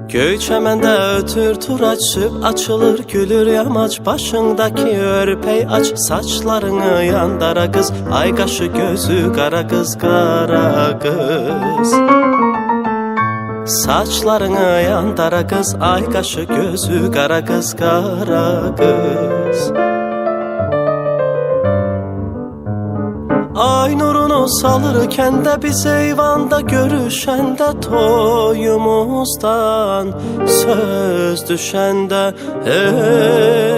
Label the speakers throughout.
Speaker 1: Göy çemende ötür tur açıp açılır gülür yamaç. Başındaki örpey aç, saçlarını yandara kız. Ay kaşı gözü kara kız, kara kız. Saçlarını yandara kız, ay kaşı gözü kara kız, kara kız. Ay nurunu salırken de biz eyvanda görüşende, toyumuzdan söz düşende hey.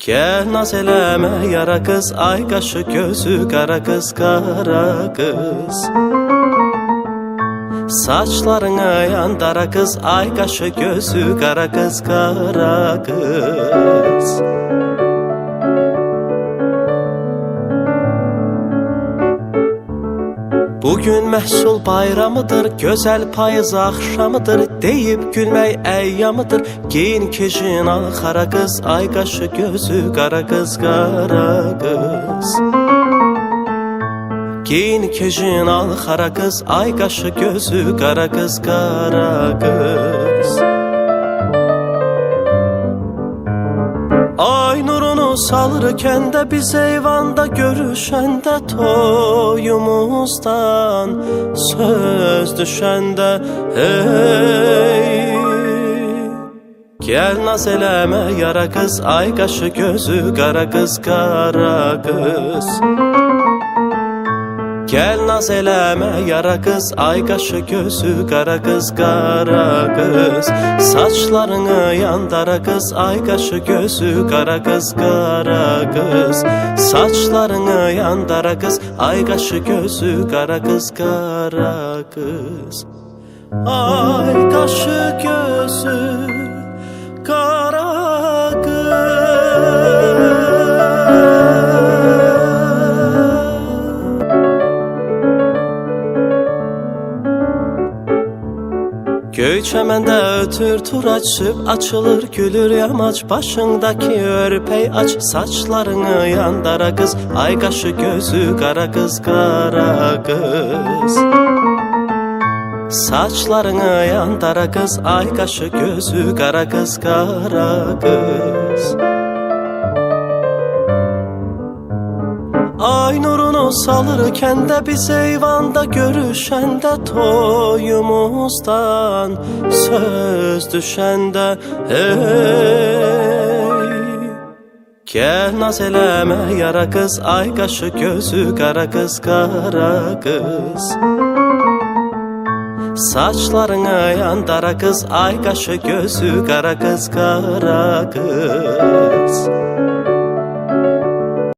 Speaker 1: Gel naz eleme yara kız, ay kaşı gözü kara kız, kara kız. Saçlarına yandara kız, ay kaşı gözü kara kız, kara kız. Bugün məhsul bayramıdır, gözəl payız axşamıdır. Deyib gülmək əyyamıdır, giyin kejin al xara qız. Ay qaşı gözü qara qız, qara qız. Giyin kejin al xara qız, ay qaşı gözü qara qız, qara qız. Ay nurunu salırken de biz eyvanda görüşende, toyumuzdan söz düşende hey. Gel naz eleme yara kız, ay kaşı gözü kara kız, kara kız. Gel naz eleme yara kız, ay kaşı gözü kara kız, kara kız. Saçlarını yandara kız, ay kaşı gözü kara kız, kara kız. Saçlarını yandara kız, ay kaşı gözü kara kız, kara kız. Ay kaşı gözü kara kız. Göy çemende ötür tur açıp açılır gülür yamaç. Başındaki örpey aç, saçlarını yandara kız. Ay kaşı gözü kara kız, kara kız. Saçlarını yandara kız, ay kaşı gözü kara kız, kara kız. Ay nurunu salırken de biz eyvanda görüşende, toyumuzdan söz düşende hey. Gel naz eleme yara kız, ay kaşı gözü kara kız, kara kız. Saçlarına yandara kız, ay kaşı gözü kara kız, kara kız.